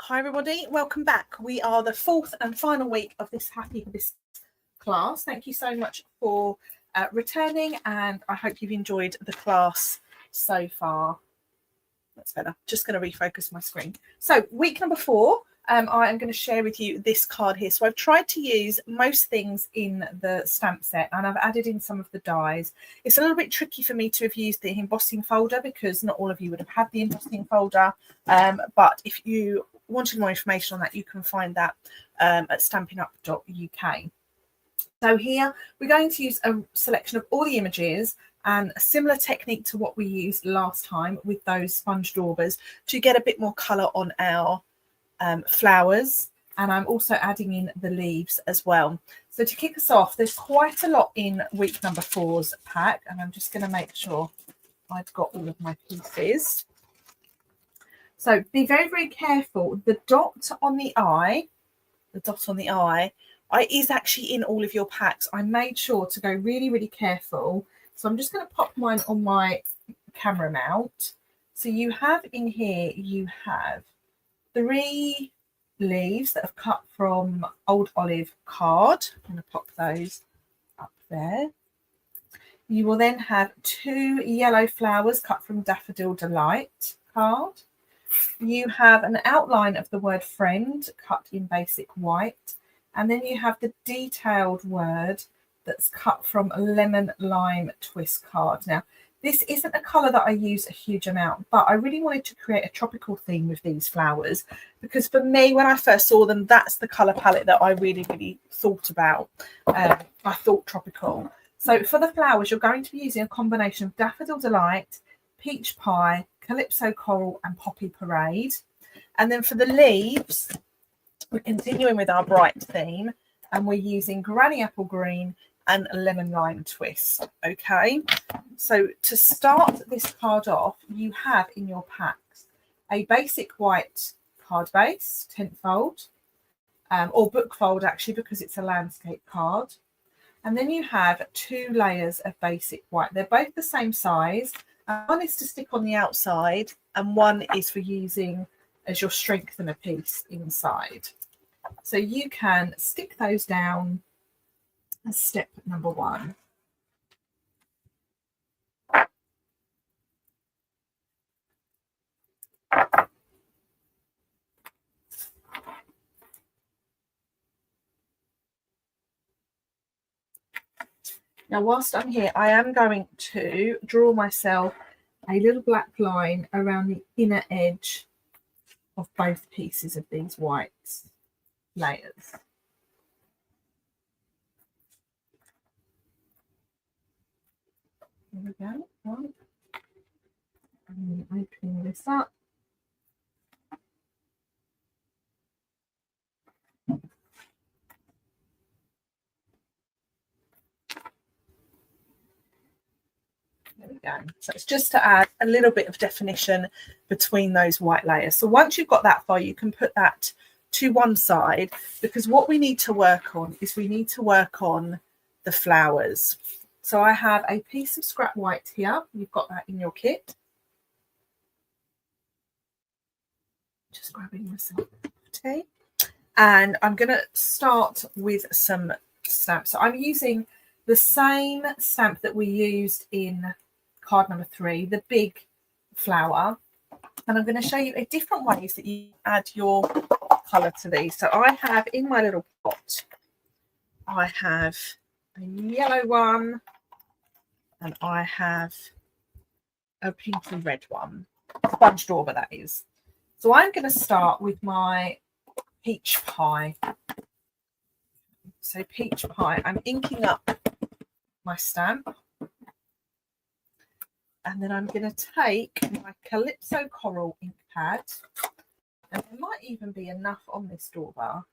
Hi everybody, welcome back. We are the fourth and final week of this Happy Hibiscus class. Thank you so much for returning, and I hope you've enjoyed the class so far. That's better. Just going to refocus my screen. So week number 4, I am going to share with you this card here. So I've tried to use most things in the stamp set, and I've added in some of the dies. It's a little bit tricky for me to have used the embossing folder because not all of you would have had the embossing folder, but if you wanted more information on that, you can find that at stampinup.uk. So here we're going to use a selection of all the images and a similar technique to what we used last time with those sponge daubers to get a bit more colour on our flowers. And I'm also adding in the leaves as well. So to kick us off, there's quite a lot in week number 4's pack, and I'm just going to make sure I've got all of my pieces. So be very, very careful. The dot on the eye is actually in all of your packs. I made sure to go really, really careful. So I'm just going to pop mine on my camera mount. So you have in here, you have 3 leaves that have cut from Old Olive card. I'm going to pop those up there. You will then have 2 yellow flowers cut from Daffodil Delight card. You have an outline of the word friend cut in basic white, and then you have the detailed word that's cut from a lemon lime twist card. Now, this isn't a colour that I use a huge amount, but I really wanted to create a tropical theme with these flowers because for me, when I first saw them, that's the colour palette that I really, really thought about. I thought tropical. So for the flowers, you're going to be using a combination of Daffodil Delight, Peach Pie, Calypso Coral and Poppy Parade. And then for the leaves, we're continuing with our bright theme, and we're using Granny Apple Green and a Lemon Lime Twist. Okay, so to start this card off, you have in your packs a basic white card base, tent fold, or book fold actually, because it's a landscape card. And then you have 2 layers of basic white. They're both the same size. One is to stick on the outside and one is for using as your strengthener piece inside. So you can stick those down as step number 1. Now, whilst I'm here, I am going to draw myself a little black line around the inner edge of both pieces of these white layers. There we go. Right. I'm opening this up. There we go. So it's just to add a little bit of definition between those white layers. So once you've got that far, you can put that to one side, because what we need to work on is we need to work on the flowers. So I have a piece of scrap white here. You've got that in your kit. Just grabbing myself a cup of tea. And I'm going to start with some stamps. So I'm using the same stamp that we used in card number 3, the big flower. And I'm going to show you a different ways that you add your colour to these. So I have in my little pot, I have a yellow one and I have a pink and red one, sponge dauber that is. So I'm going to start with my peach pie. So peach pie, I'm inking up my stamp, and then I'm going to take my Calypso Coral ink pad, and there might even be enough on this dauber.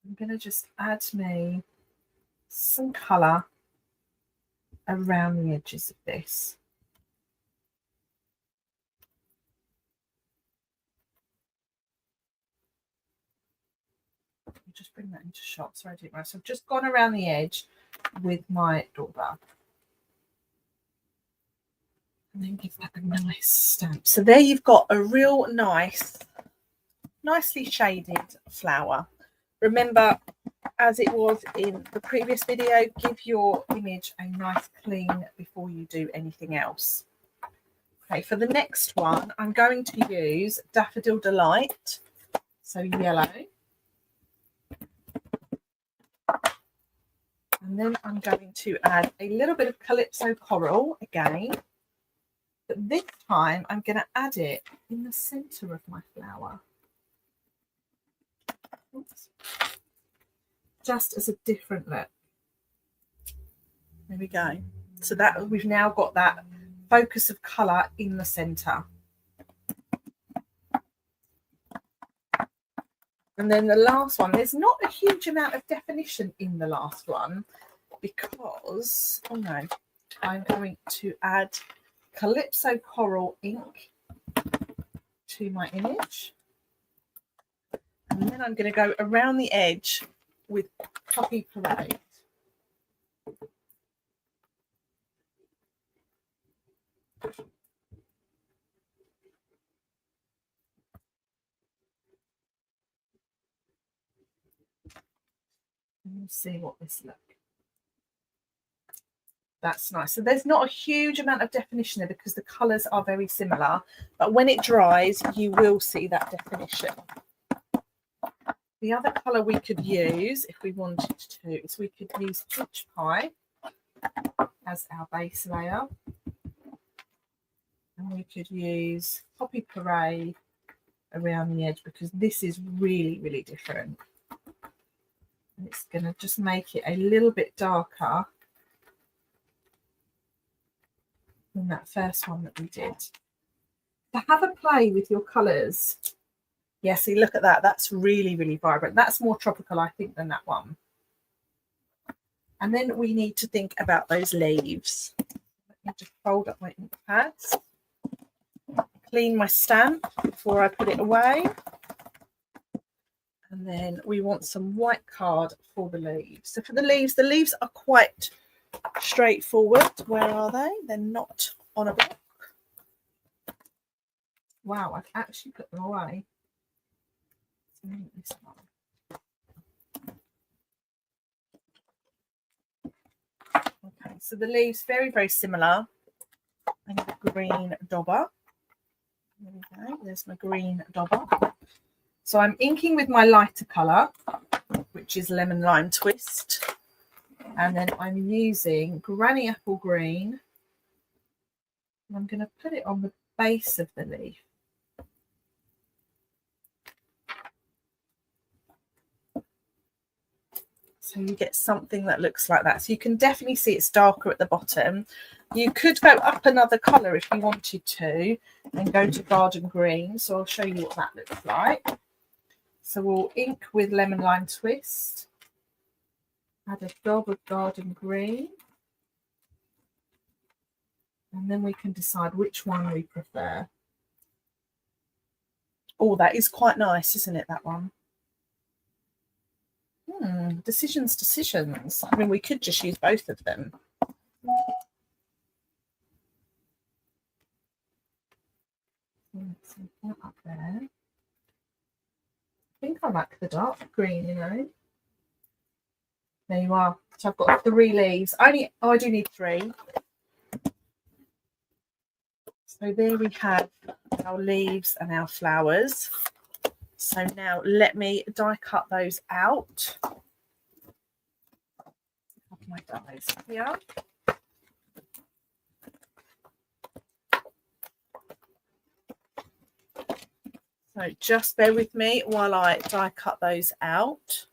I'm going to just add me some colour around the edges of this. I'll just bring that into shot so I do it right. So I've just gone around the edge with my dauber. And then give that a nice stamp. So there you've got a real nice nicely shaded flower. Remember, as it was in the previous video, give your image a nice clean before you do anything else. Okay, for the next one, I'm going to use Daffodil Delight, so yellow. And then I'm going to add a little bit of Calypso Coral again. But this time I'm going to add it in the centre of my flower. Oops. Just as a different look. There we go. So that we've now got that focus of colour in the centre. And then the last one, there's not a huge amount of definition in the last one because, oh no, I'm going to add Calypso Coral ink to my image. And then I'm going to go around the edge with Poppy Parade. Let's see what this looks. That's nice. So there's not a huge amount of definition there because the colours are very similar, but when it dries, you will see that definition. The other colour we could use, if we wanted to, is we could use Peach Pie as our base layer. And we could use Poppy Parade around the edge because this is really, really different. And it's going to just make it a little bit darker than that first one that we did. To have a play with your colours. Yeah, see, look at that. That's really, really vibrant. That's more tropical, I think, than that one. And then we need to think about those leaves. Let me just fold up my ink pads. Clean my stamp before I put it away. And then we want some white card for the leaves. So for the leaves are quite straightforward. Where are they? They're not on a block. Wow, I've actually put them away. This one. Okay, so the leaves very, very similar. I need a green dauber. There we go. There's my green dauber. So I'm inking with my lighter colour, which is Lemon Lime Twist. And then I'm using Granny Apple Green. And I'm going to put it on the base of the leaf. So you get something that looks like that. So you can definitely see it's darker at the bottom. You could go up another colour if you wanted to and go to Garden Green. So I'll show you what that looks like. So we'll ink with Lemon Lime Twist. Add a dab of Garden Green. And then we can decide which one we prefer. Oh, that is quite nice, isn't it, that one? Decisions. I mean, we could just use both of them. Let's put that up there. I think I like the dark green, you know. There you are. So I've got 3 leaves. I do need 3. So there we have our leaves and our flowers. So now let me die cut those out. Have my dies here. So just bear with me while I die cut those out.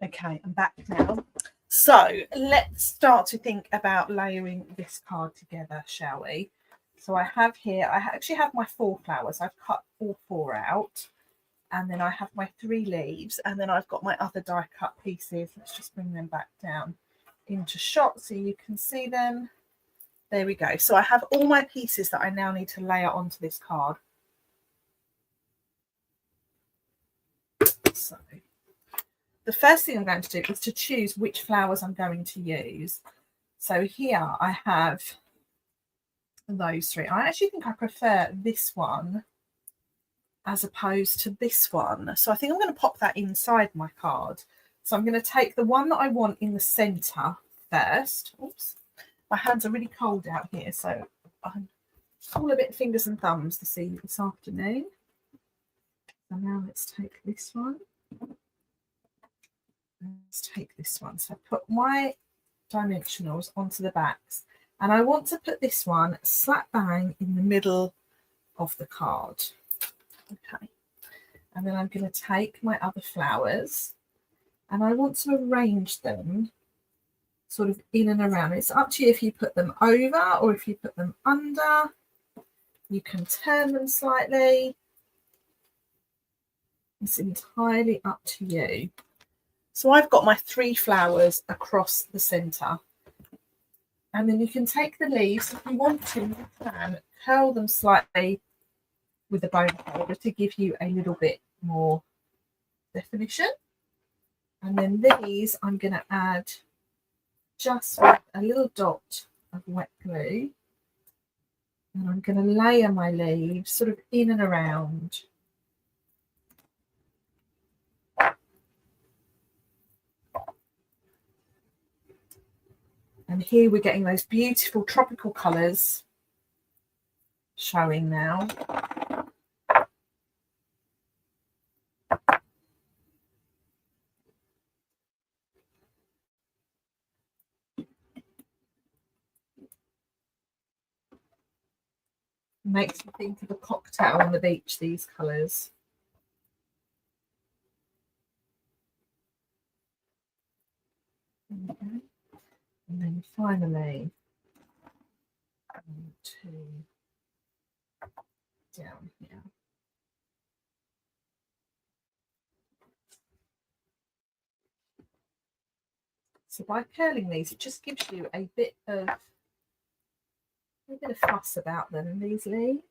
Okay, I'm back now. So let's start to think about layering this card together, shall we? So I have here, I actually have my 4 flowers. I've cut all 4 out. And then I have my 3 leaves. And then I've got my other die cut pieces. Let's just bring them back down into shot so you can see them. There we go. So I have all my pieces that I now need to layer onto this card. So the first thing I'm going to do is to choose which flowers I'm going to use. So here I have those 3. I actually think I prefer this one as opposed to this one. So I think I'm going to pop that inside my card. So I'm going to take the one that I want in the centre first. Oops. My hands are really cold out here, so I'm all a bit fingers and thumbs this afternoon. So now let's take this one. Let's take this one. So I put my dimensionals onto the backs, and I want to put this one slap bang in the middle of the card. Okay. And then I'm going to take my other flowers and I want to arrange them sort of in and around. It's up to you if you put them over or if you put them under. You can turn them slightly. It's entirely up to you. So I've got my 3 flowers across the centre. And then you can take the leaves, if you want to, you can curl them slightly with a bone holder to give you a little bit more definition. And then these I'm going to add just with a little dot of wet glue, and I'm going to layer my leaves sort of in and around. And here we're getting those beautiful tropical colours showing now. Makes me think of a cocktail on the beach, these colours. Okay. And then finally, down here. So by curling these, it just gives you a bit of fuss about them, these leaves.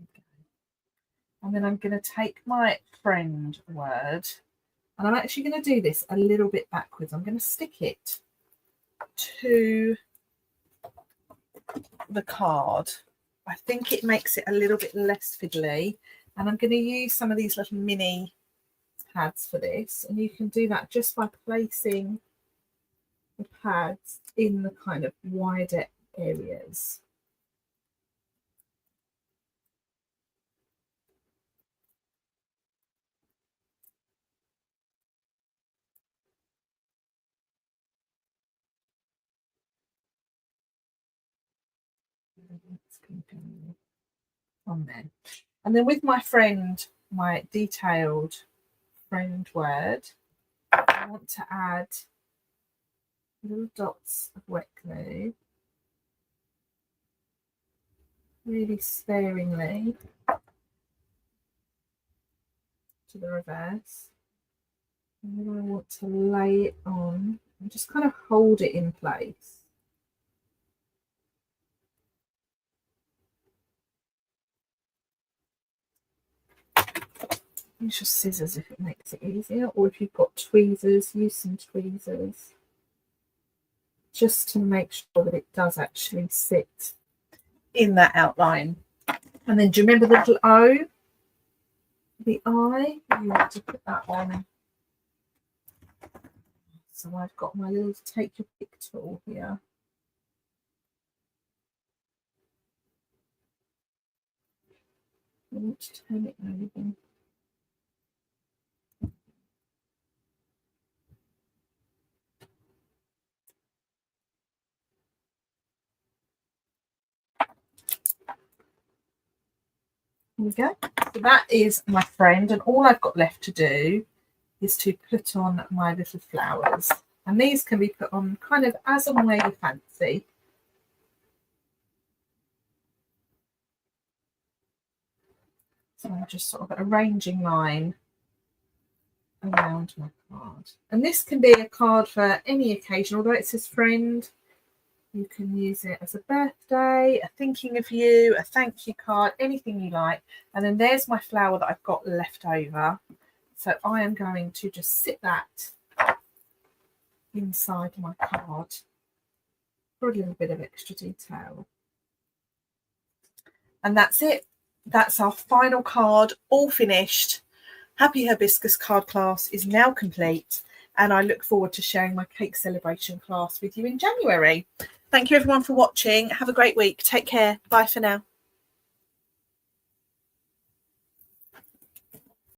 Okay. And then I'm going to take my friend word, and I'm actually going to do this a little bit backwards. I'm going to stick it to the card. I think it makes it a little bit less fiddly, and I'm going to use some of these little mini pads for this, and you can do that just by placing the pads in the kind of wider areas. On there. And then with my friend, my detailed friend word, I want to add little dots of wet glue, really sparingly, to the reverse. And then I want to lay it on and just kind of hold it in place. Use your scissors if it makes it easier, or if you've got tweezers, use some tweezers, just to make sure that it does actually sit in that outline. And then do you remember the little O? The eye, you want to put that on. So I've got my little take your pick tool here. I want to turn it over. Here we go. So that is my friend, and all I've got left to do is to put on my little flowers. And these can be put on kind of as and where you fancy. So I'm just sort of arranging mine around my card. And this can be a card for any occasion, although it says friend. You can use it as a birthday, a thinking of you, a thank you card, anything you like. And then there's my flower that I've got left over. So I am going to just sit that inside my card for a little bit of extra detail. And that's it. That's our final card, all finished. Happy Hibiscus card class is now complete, and I look forward to sharing my cake celebration class with you in January. Thank you everyone for watching. Have a great week. Take care. Bye for now.